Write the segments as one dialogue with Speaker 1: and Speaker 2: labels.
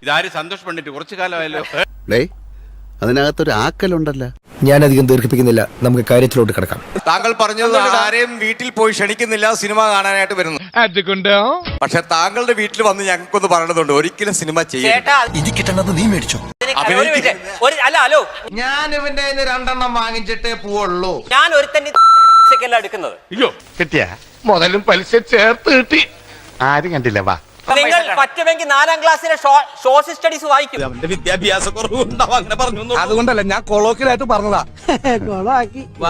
Speaker 1: ഇതാര് സന്തോഷ് പണ്ഡിറ്റ് കുറച്ചു കാലമായല്ലോ.
Speaker 2: അതിനകത്തൊരു ആക്കലുണ്ടല്ലോ.
Speaker 3: ഞാനധികം ദീർഘിപ്പിക്കുന്നില്ല, നമുക്ക് കാര്യത്തിലോട്ട് കിടക്കാം.
Speaker 4: താങ്കൾ പറഞ്ഞത് ആരെയും വീട്ടിൽ പോയി ക്ഷണിക്കുന്നില്ല, സിനിമ കാണാനായിട്ട് വരുന്നു. പക്ഷെ താങ്കളുടെ വീട്ടിൽ വന്ന് ഞങ്ങൾക്കൊന്ന് പറയണതുണ്ട്, ഒരിക്കലും സിനിമ ചെയ്യും.
Speaker 3: ഇനി കിട്ടണത് നീ മേടിച്ചോ.
Speaker 5: ഞാൻ ഇവന്റെ 2 വാങ്ങിച്ചിട്ടേ പോവുള്ളൂ.
Speaker 6: ഞാൻ ഒരുത്തന്നെ എടുക്കുന്നത്.
Speaker 7: അയ്യോ കിട്ടിയ മുതലും പലിശ ചേർത്ത് കിട്ടി. ആരും കണ്ടില്ല. വാ,
Speaker 6: നിങ്ങൾ പറ്റുമെങ്കിൽ 4ാം ക്ലാസ്സിലെ സോഷ്യൽ സ്റ്റഡീസ് വായിക്കും.
Speaker 4: വിദ്യാഭ്യാസ കുറവുണ്ടാവും അങ്ങനെ പറഞ്ഞു.
Speaker 5: അതുകൊണ്ടല്ല, ഞാൻ കൊളോക്കിലായിട്ട് പറഞ്ഞതാ.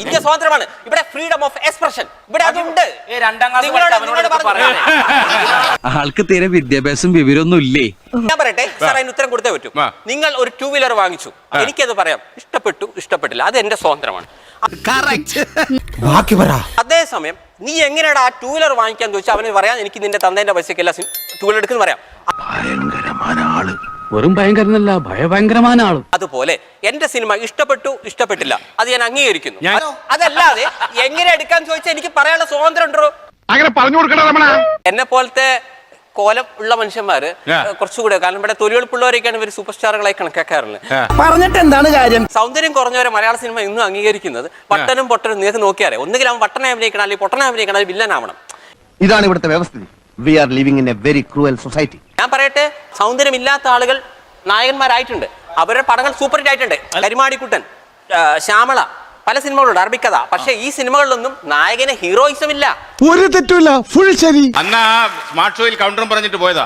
Speaker 6: ഇന്ത്യ സ്വതന്ത്രമാണ്. ഇവിടെ ഫ്രീഡം ഓഫ് എക്സ്പ്രഷൻ ഇവിടെ അതുണ്ട്.
Speaker 8: ആൾക്ക് തീരെ വിദ്യാഭ്യാസം വിവരമൊന്നും ഇല്ലേ?
Speaker 6: ഞാൻ പറയട്ടെ സാർ, അതിന് ഉത്തരം കൊടുത്തേ പറ്റൂ. നിങ്ങൾ ഒരു 2 വീലർ വാങ്ങിച്ചു, എനിക്കത് പറയാം, ഇഷ്ടപ്പെട്ടു ഇഷ്ടപ്പെട്ടില്ല, അത് എന്റെ സ്വാതന്ത്ര്യമാണ്. അതേസമയം നീ എങ്ങനെയാണ് ആ 2 വീലർ വാങ്ങിക്കാൻ ചോദിച്ചാൽ അവന് പറയാം, എനിക്ക് നിന്റെ തന്തേന്റെ പൈസക്കല്ല 2 വീലർ എടുക്കുന്നു പറയാം.
Speaker 8: വെറും ഭയങ്കരനല്ല, ഭയങ്കരമായ ആള്.
Speaker 6: അതുപോലെ എന്റെ സിനിമ ഇഷ്ടപ്പെട്ടു ഇഷ്ടപ്പെട്ടില്ല, അത് ഞാൻ അംഗീകരിക്കുന്നു. അതല്ലാതെ എങ്ങനെ എടുക്കാൻ ചോദിച്ചാൽ എനിക്ക് പറയാനുള്ള സ്വാതന്ത്ര്യം ഉണ്ടോ?
Speaker 7: അങ്ങനെ പറഞ്ഞു കൊടുക്കണ
Speaker 6: എന്നെ പോലത്തെ കോലം ഉള്ള മനുഷ്യന്മാര് കുറച്ചുകൂടെ, കാരണം ഇവിടെ തൊഴിലുറപ്പുള്ളവരൊക്കെയാണ് ഇവർ സൂപ്പർ സ്റ്റാറുകളായി കണക്കാക്കാറുള്ളത്.
Speaker 3: പറഞ്ഞിട്ട് എന്താണ് കാര്യം?
Speaker 6: സൗന്ദര്യം കുറഞ്ഞവരെ മലയാള സിനിമ ഇന്നും അംഗീകരിക്കുന്നത്. വട്ടനും പൊട്ടനും നിങ്ങൾക്ക് നോക്കിയാലേ, ഒന്നുകിൽ അവൻ വട്ടനെ അഭിനയിക്കണം, അല്ലെങ്കിൽ പൊട്ടനെ അഭിനയിക്കണം, അല്ലെങ്കിൽ വില്ലനാവണം.
Speaker 2: ഇതാണ് ഇവിടുത്തെ വ്യവസ്ഥിതി. We are living in a very cruel society.
Speaker 6: ഞാൻ പറയട്ടെ, സൗന്ദര്യമില്ലാത്ത ആളുകൾ നായകന്മാരായിട്ടുണ്ട്, അവരുടെ പടങ്ങൾ സൂപ്പർ ഹിറ്റ് ആയിട്ടുണ്ട്. കരിമാടിക്കുട്ടൻ, ശ്യാമള, പല സിനിമകളുണ്ട്, അറബിക്കഥ. പക്ഷെ ഈ സിനിമകളിലൊന്നും നായകന് ഹീറോയിസം ഇല്ല.
Speaker 3: ഒരു തെറ്റുമില്ല, ഫുൾ ശരി.
Speaker 1: അന്ന് ആ സ്മാർട്ട് ഷോയിൽ കൗണ്ടറും പറഞ്ഞിട്ട് പോയതാ.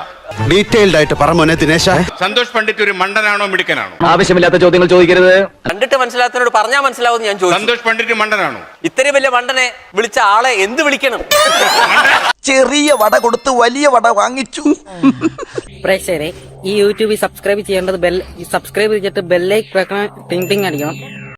Speaker 2: ഡീറ്റെയിൽഡ് ആയിട്ട് പറമോനെ ദിനേശ.
Speaker 1: സന്തോഷ് പണ്ഡിറ്റ് ഒരു മണ്ടനാണോ മിടുക്കനാണോ?
Speaker 8: ആവശ്യമില്ലാത്ത ചോദ്യങ്ങൾ ചോദിക്കരുത്.
Speaker 6: കണ്ടിട്ട് മനസ്സിലാത്തവരോട് പറഞ്ഞാൽ മനസ്സിലാവും. ഞാൻ ചോദിച്ചു,
Speaker 1: സന്തോഷ് പണ്ഡിറ്റ് മണ്ടനാണോ?
Speaker 6: ഇത്രയും വലിയ മണ്ടനെ വിളിച്ച ആളെ എന്ത് വിളിക്കണം?
Speaker 5: ചെറിയ വട കൊടുത്ത് വലിയ വട വാങ്ങിച്ചു.
Speaker 9: പ്രേക്ഷകരെ, ഈ യൂട്യൂബിൽ സബ്സ്ക്രൈബ് ചെയ്യേണ്ടത് സബ്സ്ക്രൈബ് ചെയ്തിട്ട് ബെല്ലൈക്ക് വെക്കണം, ടിങ് ടിങ് അടിക്കണം.